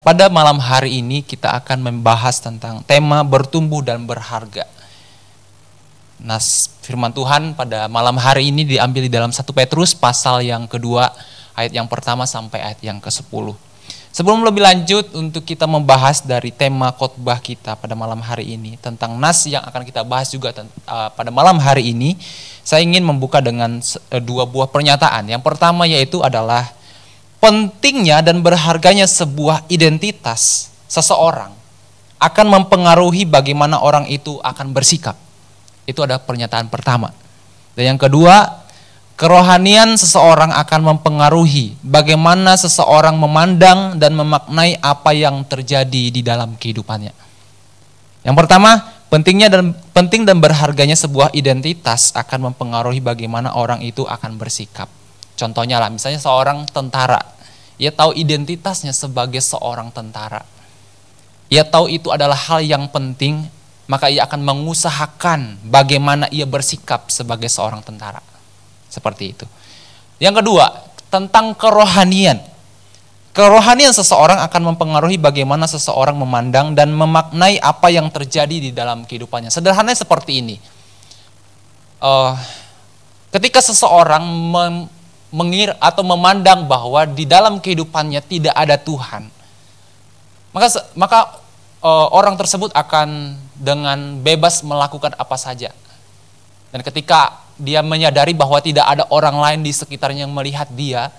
Pada malam hari ini kita akan membahas tentang tema bertumbuh dan berharga. Nas firman Tuhan pada malam hari ini diambil di dalam 1 Petrus pasal yang kedua, ayat yang pertama sampai ayat yang ke-10. Sebelum lebih lanjut untuk kita membahas dari tema khotbah kita pada malam hari ini tentang nas yang akan kita bahas juga pada malam hari ini, saya ingin membuka dengan dua buah pernyataan. Yang pertama yaitu adalah pentingnya dan berharganya sebuah identitas seseorang akan mempengaruhi bagaimana orang itu akan bersikap. Itu adalah pernyataan pertama. Dan yang kedua, kerohanian seseorang akan mempengaruhi bagaimana seseorang memandang dan memaknai apa yang terjadi di dalam kehidupannya. Yang pertama, penting dan berharganya sebuah identitas akan mempengaruhi bagaimana orang itu akan bersikap. Contohnya lah, misalnya seorang tentara, ia tahu identitasnya sebagai seorang tentara. Ia tahu itu adalah hal yang penting, maka ia akan mengusahakan bagaimana ia bersikap sebagai seorang tentara. Seperti itu. Yang kedua, tentang kerohanian. Kerohanian seseorang akan mempengaruhi bagaimana seseorang memandang dan memaknai apa yang terjadi di dalam kehidupannya. Sederhananya seperti ini. Ketika seseorang mengira atau memandang bahwa di dalam kehidupannya tidak ada Tuhan, maka orang tersebut akan dengan bebas melakukan apa saja. Dan ketika dia menyadari bahwa tidak ada orang lain di sekitarnya yang melihat dia,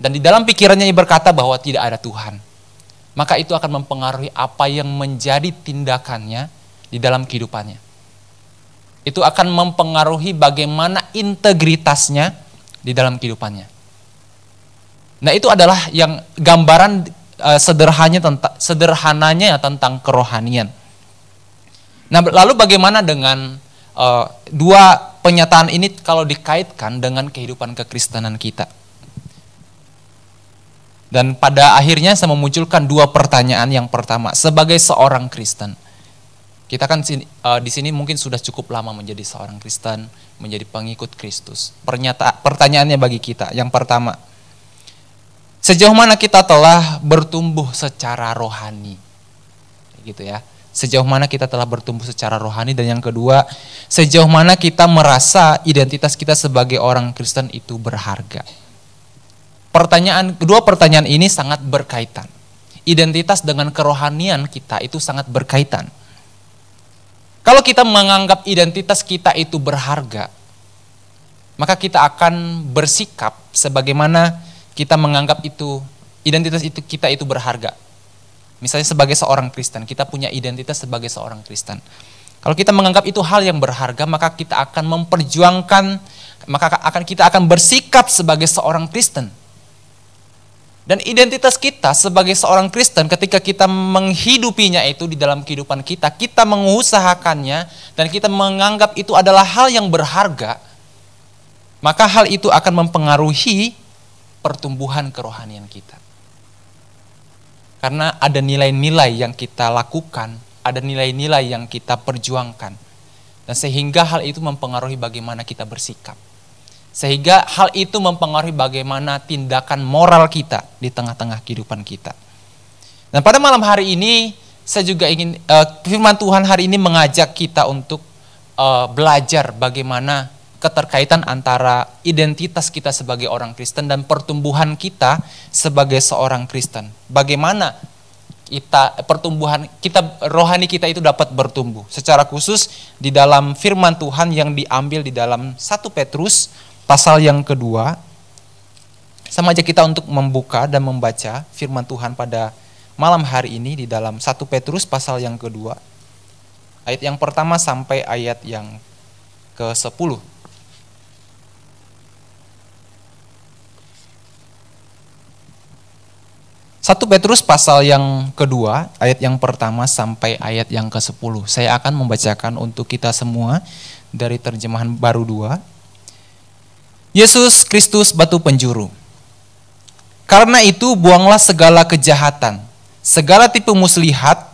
dan di dalam pikirannya ia berkata bahwa tidak ada Tuhan, maka itu akan mempengaruhi apa yang menjadi tindakannya di dalam kehidupannya. Itu akan mempengaruhi bagaimana integritasnya di dalam kehidupannya. Nah, itu adalah yang gambaran sederhananya tentang kerohanian. Nah, lalu bagaimana dengan dua pernyataan ini kalau dikaitkan dengan kehidupan kekristenan kita? Dan pada akhirnya saya memunculkan dua pertanyaan. Yang pertama, sebagai seorang Kristen, kita kan di sini mungkin sudah cukup lama menjadi seorang Kristen, menjadi pengikut Kristus. Pertanyaannya bagi kita, yang pertama, sejauh mana kita telah bertumbuh secara rohani? Gitu ya. Sejauh mana kita telah bertumbuh secara rohani. Dan yang kedua, sejauh mana kita merasa identitas kita sebagai orang Kristen itu berharga. Kedua pertanyaan ini sangat berkaitan. Identitas dengan kerohanian kita itu sangat berkaitan. Kalau kita menganggap identitas kita itu berharga, maka kita akan bersikap sebagaimana kita menganggap itu identitas kita itu berharga. Misalnya sebagai seorang Kristen, kita punya identitas sebagai seorang Kristen. Kalau kita menganggap itu hal yang berharga, maka kita akan memperjuangkan, kita akan bersikap sebagai seorang Kristen. Dan identitas kita sebagai seorang Kristen ketika kita menghidupinya itu di dalam kehidupan kita, kita mengusahakannya dan kita menganggap itu adalah hal yang berharga, maka hal itu akan mempengaruhi pertumbuhan kerohanian kita. Karena ada nilai-nilai yang kita lakukan, ada nilai-nilai yang kita perjuangkan. Dan sehingga hal itu mempengaruhi bagaimana kita bersikap. Sehingga hal itu mempengaruhi bagaimana tindakan moral kita di tengah-tengah kehidupan kita. Dan pada malam hari ini, saya juga ingin, firman Tuhan hari ini mengajak kita untuk belajar bagaimana keterkaitan antara identitas kita sebagai orang Kristen dan pertumbuhan kita sebagai seorang Kristen. Bagaimana rohani kita itu dapat bertumbuh. Secara khusus di dalam firman Tuhan yang diambil di dalam 1 Petrus pasal yang kedua. Sama aja kita untuk membuka dan membaca firman Tuhan pada malam hari ini di dalam 1 Petrus pasal yang kedua. Ayat yang pertama sampai ayat yang ke-10. 1 Petrus pasal yang kedua, ayat yang pertama sampai ayat yang ke-10. Saya akan membacakan untuk kita semua dari terjemahan baru 2. Yesus Kristus batu penjuru. Karena itu buanglah segala kejahatan, segala tipu muslihat,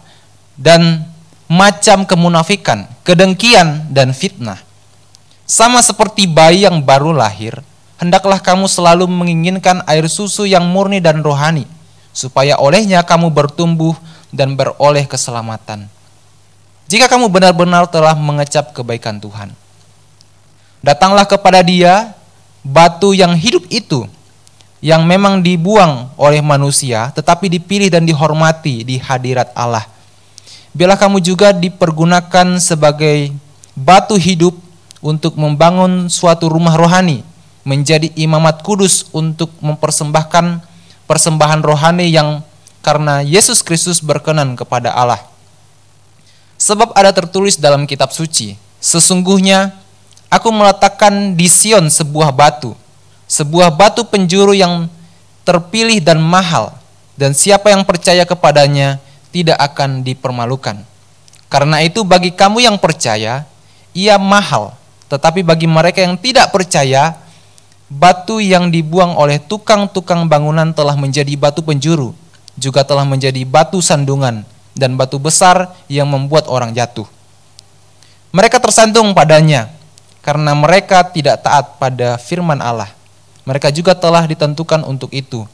dan macam kemunafikan, kedengkian, dan fitnah. Sama seperti bayi yang baru lahir, hendaklah kamu selalu menginginkan air susu yang murni dan rohani, supaya olehnya kamu bertumbuh dan beroleh keselamatan. Jika kamu benar-benar telah mengecap kebaikan Tuhan. Datanglah kepada Dia, batu yang hidup itu, yang memang dibuang oleh manusia, tetapi dipilih dan dihormati di hadirat Allah. Biarlah kamu juga dipergunakan sebagai batu hidup untuk membangun suatu rumah rohani, menjadi imamat kudus untuk mempersembahkan persembahan rohani yang karena Yesus Kristus berkenan kepada Allah. Sebab ada tertulis dalam kitab suci, sesungguhnya aku meletakkan di Sion sebuah batu penjuru yang terpilih dan mahal, dan siapa yang percaya kepadanya tidak akan dipermalukan. Karena itu bagi kamu yang percaya, ia mahal, tetapi bagi mereka yang tidak percaya, batu yang dibuang oleh tukang-tukang bangunan telah menjadi batu penjuru, juga telah menjadi batu sandungan dan batu besar yang membuat orang jatuh. Mereka tersantung padanya, karena mereka tidak taat pada firman Allah. Mereka juga telah ditentukan untuk itu.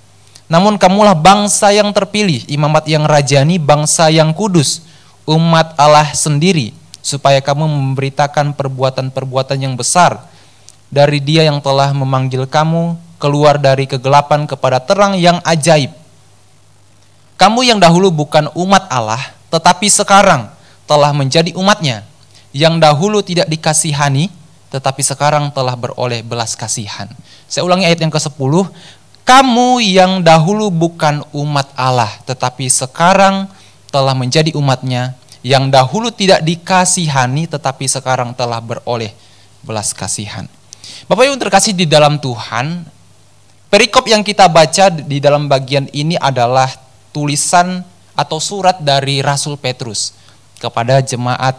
Namun kamulah bangsa yang terpilih, imamat yang rajani, bangsa yang kudus, umat Allah sendiri, supaya kamu memberitakan perbuatan-perbuatan yang besar dari Dia yang telah memanggil kamu keluar dari kegelapan kepada terang yang ajaib. Kamu yang dahulu bukan umat Allah, tetapi sekarang telah menjadi umat-Nya, yang dahulu tidak dikasihani, tetapi sekarang telah beroleh belas kasihan. Saya ulangi ayat yang ke-10. Kamu yang dahulu bukan umat Allah, tetapi sekarang telah menjadi umat-Nya, yang dahulu tidak dikasihani, tetapi sekarang telah beroleh belas kasihan. Bapak Ibu terkasih di dalam Tuhan, perikop yang kita baca di dalam bagian ini adalah tulisan atau surat dari Rasul Petrus kepada jemaat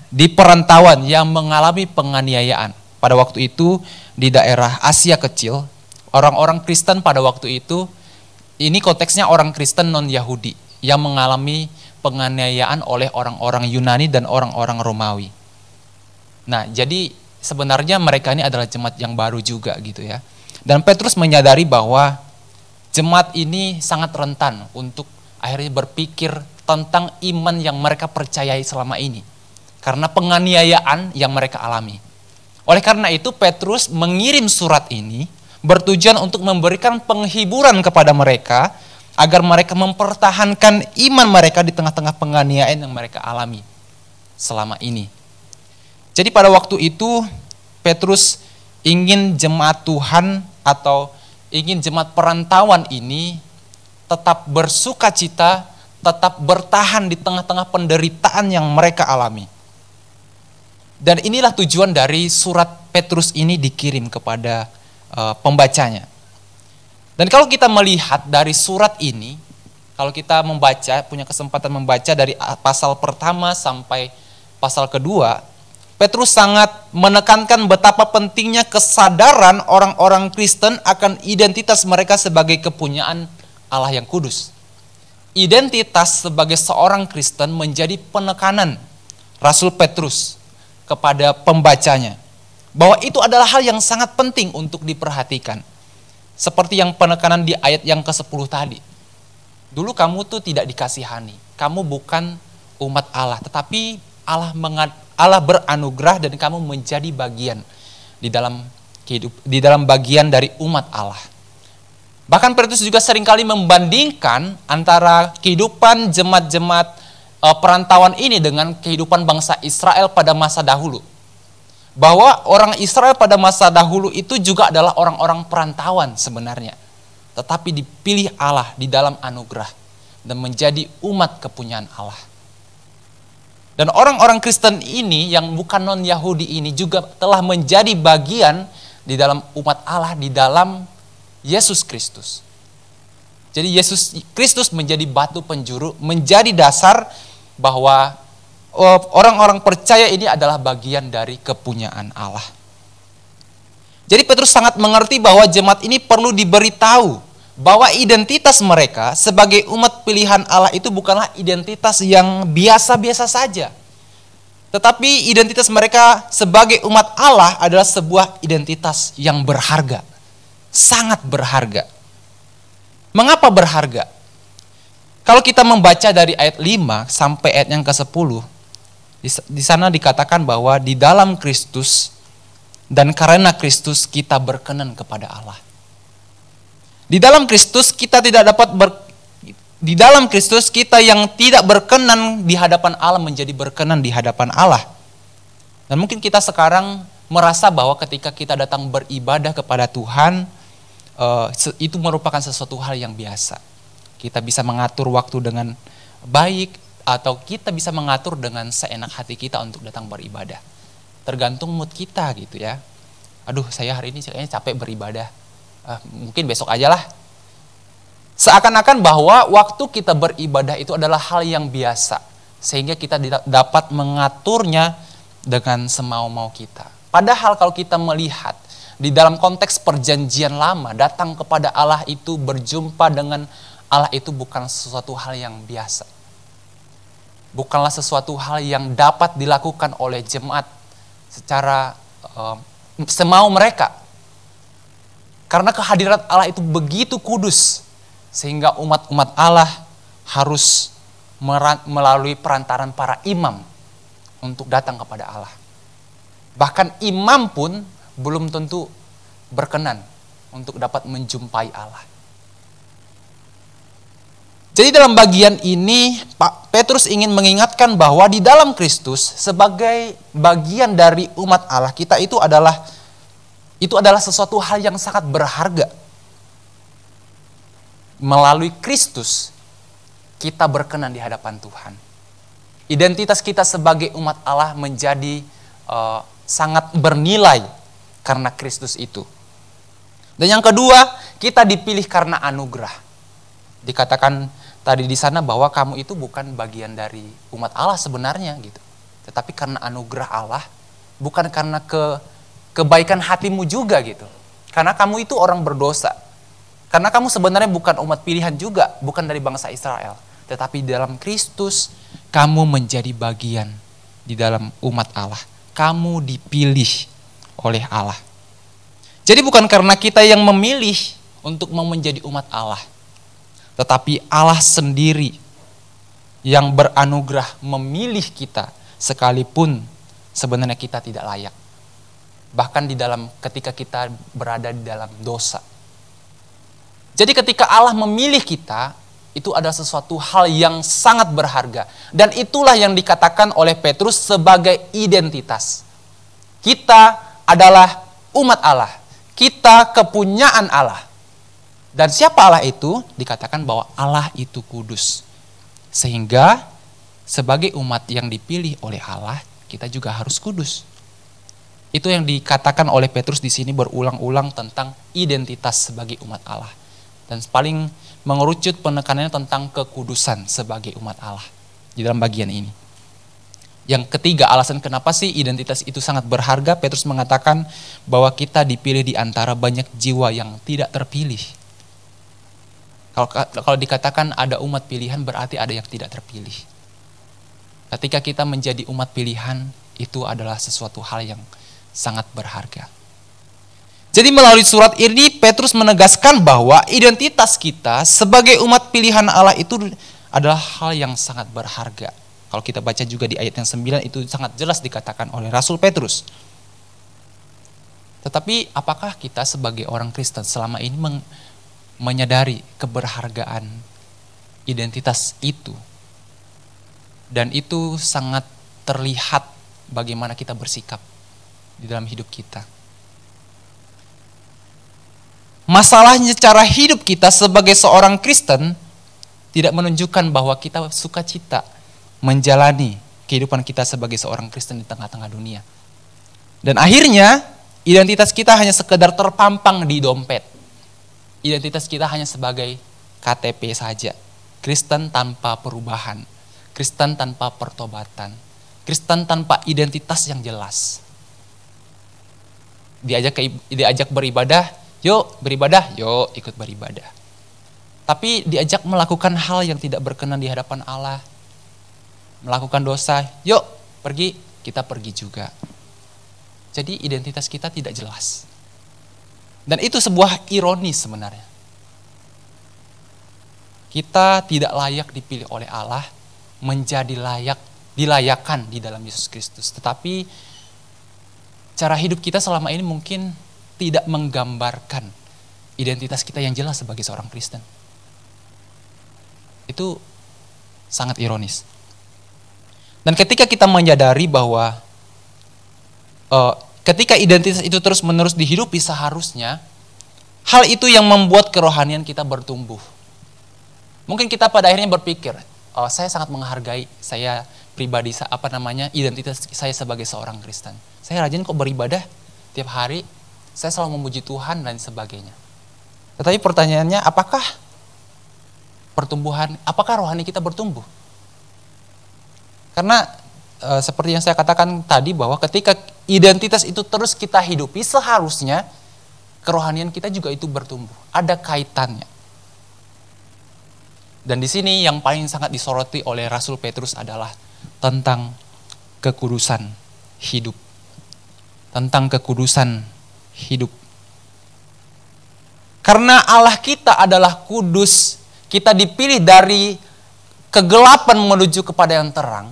di perantauan yang mengalami penganiayaan. Pada waktu itu di daerah Asia Kecil, orang-orang Kristen pada waktu itu, ini konteksnya orang Kristen non-Yahudi yang mengalami penganiayaan oleh orang-orang Yunani dan orang-orang Romawi. Nah, jadi sebenarnya mereka ini adalah jemaat yang baru juga gitu ya. Dan Petrus menyadari bahwa jemaat ini sangat rentan untuk akhirnya berpikir tentang iman yang mereka percayai selama ini, karena penganiayaan yang mereka alami. Oleh karena itu Petrus mengirim surat ini bertujuan untuk memberikan penghiburan kepada mereka agar mereka mempertahankan iman mereka di tengah-tengah penganiayaan yang mereka alami selama ini. Jadi pada waktu itu Petrus ingin jemaat Tuhan atau ingin jemaat perantauan ini tetap bersukacita, tetap bertahan di tengah-tengah penderitaan yang mereka alami. Dan inilah tujuan dari surat Petrus ini dikirim kepada pembacanya. Dan kalau kita melihat dari surat ini, kalau kita membaca, punya kesempatan membaca dari pasal pertama sampai pasal kedua, Petrus sangat menekankan betapa pentingnya kesadaran orang-orang Kristen akan identitas mereka sebagai kepunyaan Allah yang kudus. Identitas sebagai seorang Kristen menjadi penekanan Rasul Petrus kepada pembacanya, bahwa itu adalah hal yang sangat penting untuk diperhatikan. Seperti yang penekanan di ayat yang ke-10 tadi. Dulu kamu tuh tidak dikasihani, kamu bukan umat Allah, tetapi Allah beranugerah dan kamu menjadi bagian di dalam bagian dari umat Allah. Bahkan Petrus juga seringkali membandingkan antara kehidupan jemaat-jemaat perantauan ini dengan kehidupan bangsa Israel pada masa dahulu. Bahwa orang Israel pada masa dahulu itu juga adalah orang-orang perantauan sebenarnya. Tetapi dipilih Allah di dalam anugerah dan menjadi umat kepunyaan Allah. Dan orang-orang Kristen ini yang bukan non-Yahudi ini juga telah menjadi bagian di dalam umat Allah, di dalam Yesus Kristus. Jadi Yesus Kristus menjadi batu penjuru, menjadi dasar bahwa orang-orang percaya ini adalah bagian dari kepunyaan Allah. Jadi Petrus sangat mengerti bahwa jemaat ini perlu diberitahu bahwa identitas mereka sebagai umat pilihan Allah itu bukanlah identitas yang biasa-biasa saja. Tetapi identitas mereka sebagai umat Allah adalah sebuah identitas yang berharga. Sangat berharga. Mengapa berharga? Kalau kita membaca dari ayat 5 sampai ayat yang ke-10, di sana dikatakan bahwa di dalam Kristus dan karena Kristus kita berkenan kepada Allah. Di dalam Kristus kita tidak dapat di dalam Kristus kita yang tidak berkenan di hadapan Allah menjadi berkenan di hadapan Allah. Dan mungkin kita sekarang merasa bahwa ketika kita datang beribadah kepada Tuhan, itu merupakan sesuatu hal yang biasa. Kita bisa mengatur waktu dengan baik, atau kita bisa mengatur dengan seenak hati kita untuk datang beribadah. Tergantung mood kita gitu ya. Aduh, saya hari ini kayaknya capek beribadah. Mungkin besok aja lah. Seakan-akan bahwa waktu kita beribadah itu adalah hal yang biasa, sehingga kita dapat mengaturnya dengan semau-mau kita. Padahal kalau kita melihat di dalam konteks perjanjian lama, datang kepada Allah itu, berjumpa dengan Allah itu bukan sesuatu hal yang biasa. Bukanlah sesuatu hal yang dapat dilakukan oleh jemaat secara semau mereka. Karena kehadiran Allah itu begitu kudus, sehingga umat-umat Allah harus melalui perantaran para imam untuk datang kepada Allah. Bahkan imam pun belum tentu berkenan untuk dapat menjumpai Allah. Jadi dalam bagian ini Pak Petrus ingin mengingatkan bahwa di dalam Kristus sebagai bagian dari umat Allah kita itu adalah sesuatu hal yang sangat berharga. Melalui Kristus kita berkenan di hadapan Tuhan. Identitas kita sebagai umat Allah menjadi sangat bernilai karena Kristus itu. Dan yang kedua, kita dipilih karena anugerah. Dikatakan tadi di sana bahwa kamu itu bukan bagian dari umat Allah sebenarnya gitu. Tetapi karena anugerah Allah, bukan karena kebaikan hatimu juga gitu. Karena kamu itu orang berdosa. Karena kamu sebenarnya bukan umat pilihan juga, bukan dari bangsa Israel. Tetapi dalam Kristus, kamu menjadi bagian di dalam umat Allah. Kamu dipilih oleh Allah. Jadi bukan karena kita yang memilih untuk mau menjadi umat Allah. Tetapi Allah sendiri yang beranugerah memilih kita sekalipun sebenarnya kita tidak layak. Bahkan ketika kita berada di dalam dosa. Jadi ketika Allah memilih kita, itu adalah sesuatu hal yang sangat berharga. Dan itulah yang dikatakan oleh Petrus sebagai identitas. Kita adalah umat Allah. Kita kepunyaan Allah. Dan siapa Allah itu? Dikatakan bahwa Allah itu kudus. Sehingga sebagai umat yang dipilih oleh Allah, kita juga harus kudus. Itu yang dikatakan oleh Petrus di sini berulang-ulang tentang identitas sebagai umat Allah. Dan paling mengerucut penekanannya tentang kekudusan sebagai umat Allah di dalam bagian ini. Yang ketiga, alasan kenapa sih identitas itu sangat berharga, Petrus mengatakan bahwa kita dipilih di antara banyak jiwa yang tidak terpilih. Kalau dikatakan ada umat pilihan, berarti ada yang tidak terpilih. Ketika kita menjadi umat pilihan, itu adalah sesuatu hal yang sangat berharga. Jadi melalui surat ini Petrus menegaskan bahwa identitas kita sebagai umat pilihan Allah itu adalah hal yang sangat berharga. Kalau kita baca juga di ayat yang 9 itu sangat jelas dikatakan oleh Rasul Petrus. Tetapi apakah kita sebagai orang Kristen selama ini menyadari keberhargaan identitas itu? Dan itu sangat terlihat bagaimana kita bersikap di dalam hidup kita. Masalahnya cara hidup kita sebagai seorang Kristen tidak menunjukkan bahwa kita sukacita menjalani kehidupan kita sebagai seorang Kristen di tengah-tengah dunia. Dan akhirnya identitas kita hanya sekedar terpampang di dompet. Identitas kita hanya sebagai KTP saja. Kristen tanpa perubahan. Kristen tanpa pertobatan. Kristen tanpa identitas yang jelas. Diajak beribadah, yuk beribadah, yuk ikut beribadah. Tapi diajak melakukan hal yang tidak berkenan di hadapan Allah. Melakukan dosa, yuk pergi, kita pergi juga. Jadi identitas kita tidak jelas. Dan itu sebuah ironis sebenarnya. Kita tidak layak dipilih oleh Allah menjadi dilayakkan di dalam Yesus Kristus. Tetapi cara hidup kita selama ini mungkin tidak menggambarkan identitas kita yang jelas sebagai seorang Kristen. Itu sangat ironis. Dan ketika kita menyadari bahwa ketika identitas itu terus-menerus dihidupi, seharusnya hal itu yang membuat kerohanian kita bertumbuh. Mungkin kita pada akhirnya berpikir, saya sangat menghargai saya pribadi, identitas saya sebagai seorang Kristen. Saya rajin kok beribadah tiap hari, saya selalu memuji Tuhan dan sebagainya. Tetapi pertanyaannya, apakah rohani kita bertumbuh? Karena seperti yang saya katakan tadi, bahwa ketika identitas itu terus kita hidupi, seharusnya kerohanian kita juga itu bertumbuh. Ada kaitannya. Dan di sini yang paling sangat disoroti oleh Rasul Petrus adalah tentang kekudusan hidup. Tentang kekudusan hidup. Karena Allah kita adalah kudus, kita dipilih dari kegelapan menuju kepada yang terang,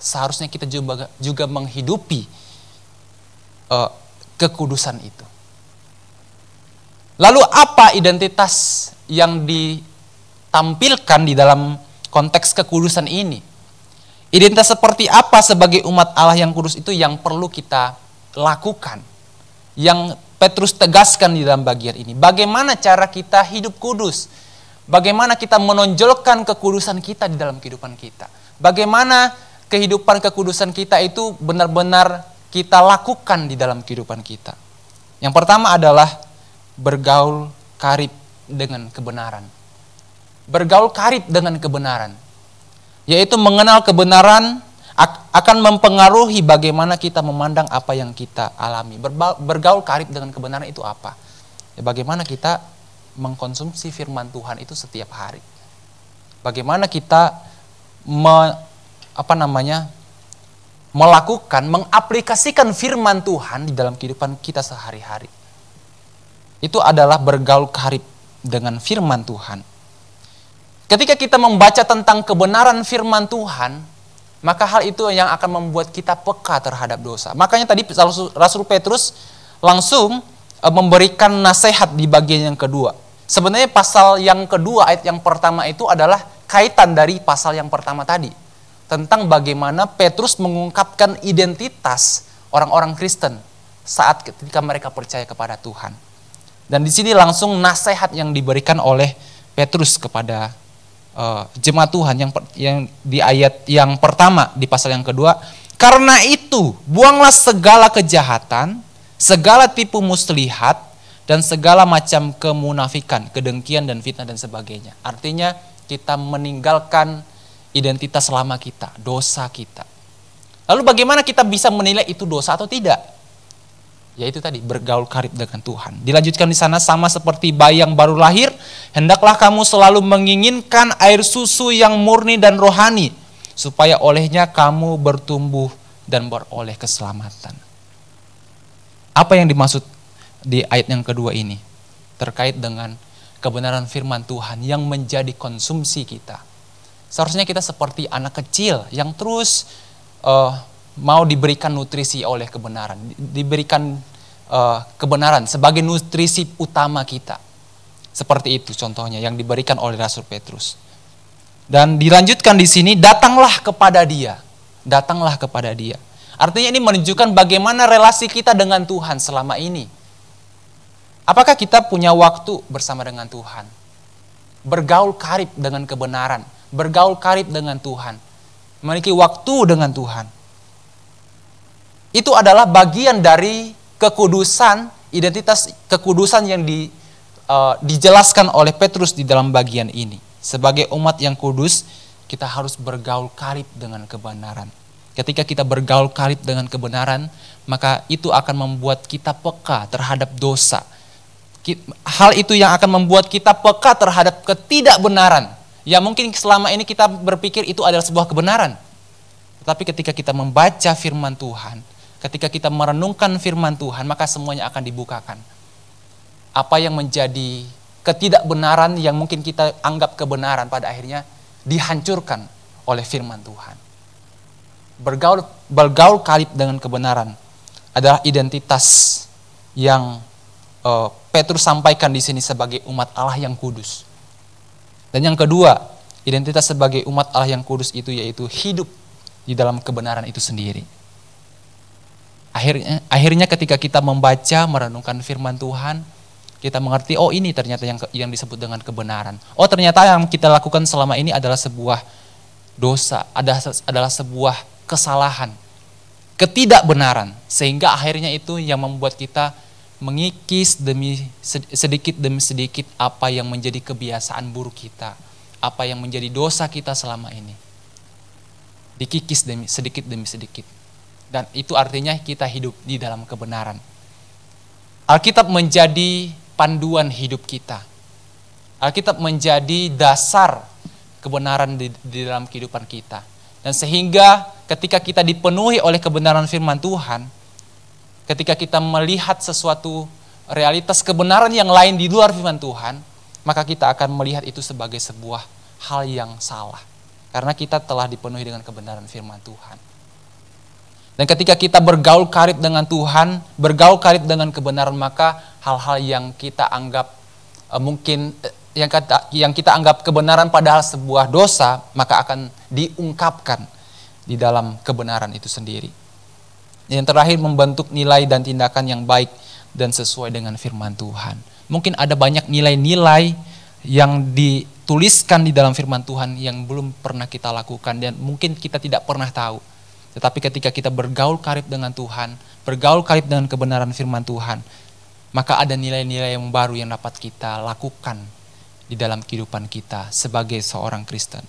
seharusnya kita juga menghidupi kekudusan itu. Lalu apa identitas yang ditampilkan di dalam konteks kekudusan ini? Identitas seperti apa sebagai umat Allah yang kudus itu yang perlu kita lakukan, yang Petrus tegaskan di dalam bagian ini. Bagaimana cara kita hidup kudus? Bagaimana kita menonjolkan kekudusan kita di dalam kehidupan kita? Bagaimana kehidupan kekudusan kita itu benar-benar kita lakukan di dalam kehidupan kita? Yang pertama adalah bergaul karib dengan kebenaran. Bergaul karib dengan kebenaran, yaitu mengenal kebenaran akan mempengaruhi bagaimana kita memandang apa yang kita alami. Bergaul karib dengan kebenaran itu apa? Ya, bagaimana kita mengkonsumsi firman Tuhan itu setiap hari. Bagaimana kita mengaplikasikan firman Tuhan di dalam kehidupan kita sehari-hari. Itu adalah bergaul karib dengan firman Tuhan. Ketika kita membaca tentang kebenaran firman Tuhan, maka hal itu yang akan membuat kita peka terhadap dosa. Makanya tadi Rasul Petrus langsung memberikan nasihat di bagian yang kedua. Sebenarnya pasal yang kedua, ayat yang pertama itu adalah kaitan dari pasal yang pertama tadi. Tentang bagaimana Petrus mengungkapkan identitas orang-orang Kristen saat ketika mereka percaya kepada Tuhan. Dan di sini langsung nasihat yang diberikan oleh Petrus kepada jemaat Tuhan yang di ayat yang pertama di pasal yang kedua. Karena itu buanglah segala kejahatan, segala tipu muslihat, dan segala macam kemunafikan, kedengkian dan fitnah dan sebagainya. Artinya kita meninggalkan identitas lama kita, dosa kita. Lalu bagaimana kita bisa menilai itu dosa atau tidak? Yaitu tadi bergaul karib dengan Tuhan. Dilanjutkan di sana, sama seperti bayi yang baru lahir, hendaklah kamu selalu menginginkan air susu yang murni dan rohani, supaya olehnya kamu bertumbuh dan beroleh keselamatan. Apa yang dimaksud di ayat yang kedua ini? Terkait dengan kebenaran firman Tuhan yang menjadi konsumsi kita. Seharusnya kita seperti anak kecil yang terus mau diberikan nutrisi oleh kebenaran, diberikan kebenaran sebagai nutrisi utama kita. Seperti itu contohnya yang diberikan oleh Rasul Petrus. Dan dilanjutkan di sini, datanglah kepada Dia. Datanglah kepada Dia. Artinya ini menunjukkan bagaimana relasi kita dengan Tuhan selama ini. Apakah kita punya waktu bersama dengan Tuhan? Bergaul karib dengan kebenaran, bergaul karib dengan Tuhan, memiliki waktu dengan Tuhan. Itu adalah bagian dari kekudusan, identitas kekudusan yang dijelaskan oleh Petrus di dalam bagian ini. Sebagai umat yang kudus, kita harus bergaul karib dengan kebenaran. Ketika kita bergaul karib dengan kebenaran, maka itu akan membuat kita peka terhadap dosa. Hal itu yang akan membuat kita peka terhadap ketidakbenaran. Ya mungkin selama ini kita berpikir itu adalah sebuah kebenaran. Tetapi ketika kita membaca firman Tuhan, ketika kita merenungkan firman Tuhan, maka semuanya akan dibukakan. Apa yang menjadi ketidakbenaran yang mungkin kita anggap kebenaran pada akhirnya dihancurkan oleh firman Tuhan. Bergaul karib dengan kebenaran adalah identitas yang Petrus sampaikan di sini sebagai umat Allah yang kudus. Dan yang kedua, identitas sebagai umat Allah yang kudus itu yaitu hidup di dalam kebenaran itu sendiri. Akhirnya ketika kita membaca, merenungkan firman Tuhan, kita mengerti, oh ini ternyata yang disebut dengan kebenaran. Oh ternyata yang kita lakukan selama ini adalah sebuah dosa, adalah sebuah kesalahan, ketidakbenaran. Sehingga akhirnya itu yang membuat kita mengikis sedikit demi sedikit apa yang menjadi kebiasaan buruk kita, apa yang menjadi dosa kita selama ini. Dikikis sedikit demi sedikit. Dan itu artinya kita hidup di dalam kebenaran. Alkitab menjadi panduan hidup kita. Alkitab menjadi dasar kebenaran di dalam kehidupan kita. Dan sehingga ketika kita dipenuhi oleh kebenaran firman Tuhan, ketika kita melihat sesuatu realitas kebenaran yang lain di luar firman Tuhan, maka kita akan melihat itu sebagai sebuah hal yang salah. Karena kita telah dipenuhi dengan kebenaran firman Tuhan. Dan ketika kita bergaul karib dengan Tuhan, bergaul karib dengan kebenaran, maka hal-hal yang kita anggap yang kita anggap kebenaran padahal sebuah dosa, maka akan diungkapkan di dalam kebenaran itu sendiri. Yang terakhir, membentuk nilai dan tindakan yang baik dan sesuai dengan firman Tuhan. Mungkin ada banyak nilai-nilai yang dituliskan di dalam firman Tuhan yang belum pernah kita lakukan dan mungkin kita tidak pernah tahu. Tetapi ketika kita bergaul karib dengan Tuhan, bergaul karib dengan kebenaran firman Tuhan, maka ada nilai-nilai yang baru yang dapat kita lakukan di dalam kehidupan kita sebagai seorang Kristen.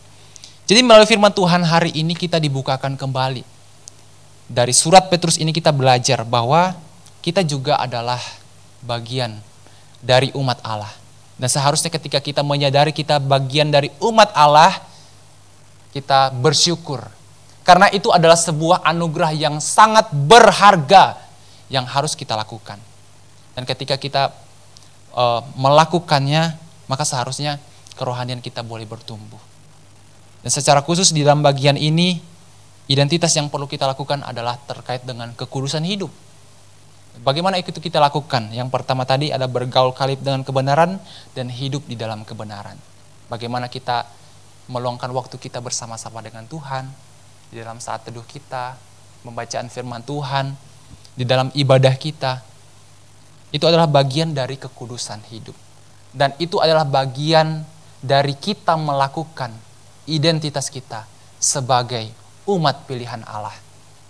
Jadi melalui firman Tuhan hari ini kita dibukakan kembali. Dari surat Petrus ini kita belajar bahwa kita juga adalah bagian dari umat Allah. Dan seharusnya ketika kita menyadari kita bagian dari umat Allah, kita bersyukur. Karena itu adalah sebuah anugerah yang sangat berharga yang harus kita lakukan. Dan ketika kita melakukannya, maka seharusnya kerohanian kita boleh bertumbuh. Dan secara khusus di dalam bagian ini, identitas yang perlu kita lakukan adalah terkait dengan kekudusan hidup. Bagaimana itu kita lakukan? Yang pertama tadi ada bergaul karib dengan kebenaran dan hidup di dalam kebenaran. Bagaimana kita meluangkan waktu kita bersama-sama dengan Tuhan, di dalam saat teduh kita, membacaan firman Tuhan, di dalam ibadah kita, itu adalah bagian dari kekudusan hidup. Dan itu adalah bagian dari kita melakukan identitas kita sebagai umat pilihan Allah.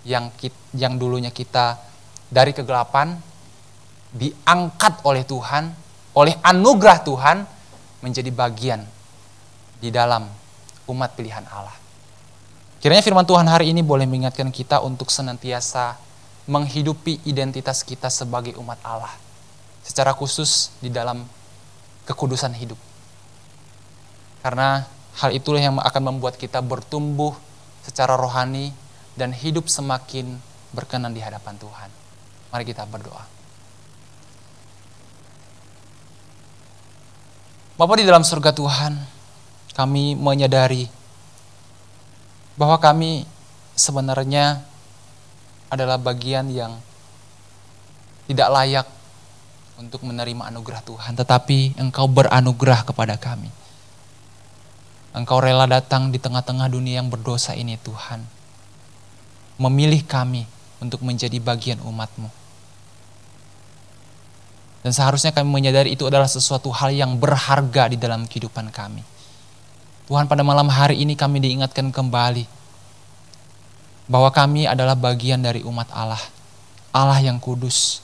Yang dulunya kita dari kegelapan, diangkat oleh Tuhan, oleh anugerah Tuhan, menjadi bagian di dalam umat pilihan Allah. Kiranya firman Tuhan hari ini boleh mengingatkan kita untuk senantiasa menghidupi identitas kita sebagai umat Allah. Secara khusus di dalam kekudusan hidup. Karena hal itulah yang akan membuat kita bertumbuh secara rohani dan hidup semakin berkenan di hadapan Tuhan. Mari kita berdoa. Bapa di dalam surga Tuhan, kami menyadari bahwa kami sebenarnya adalah bagian yang tidak layak untuk menerima anugerah Tuhan. Tetapi Engkau beranugerah kepada kami. Engkau rela datang di tengah-tengah dunia yang berdosa ini Tuhan. Memilih kami untuk menjadi bagian umat-Mu. Dan seharusnya kami menyadari itu adalah sesuatu hal yang berharga di dalam kehidupan kami. Tuhan, pada malam hari ini kami diingatkan kembali bahwa kami adalah bagian dari umat Allah, Allah yang kudus.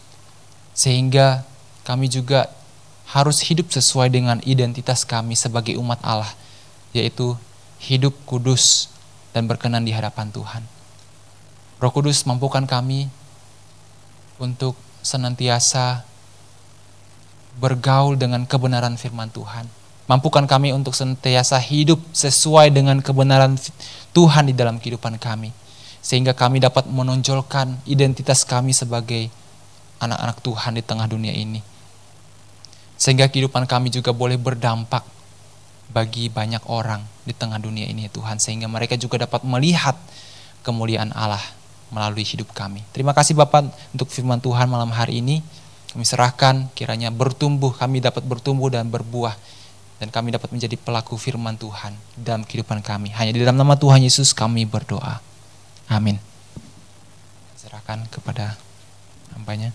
Sehingga kami juga harus hidup sesuai dengan identitas kami sebagai umat Allah, yaitu hidup kudus dan berkenan di hadapan Tuhan. Roh Kudus, mampukan kami untuk senantiasa bergaul dengan kebenaran firman Tuhan. Mampukan kami untuk senantiasa hidup sesuai dengan kebenaran Tuhan di dalam kehidupan kami. Sehingga kami dapat menonjolkan identitas kami sebagai anak-anak Tuhan di tengah dunia ini. Sehingga kehidupan kami juga boleh berdampak bagi banyak orang di tengah dunia ini Tuhan. Sehingga mereka juga dapat melihat kemuliaan Allah melalui hidup kami. Terima kasih Bapak untuk firman Tuhan malam hari ini. Kami serahkan kiranya bertumbuh, kami dapat bertumbuh dan berbuah. Dan kami dapat menjadi pelaku firman Tuhan dalam kehidupan kami. Hanya di dalam nama Tuhan Yesus kami berdoa. Amin. Serahkan kepada hambanya.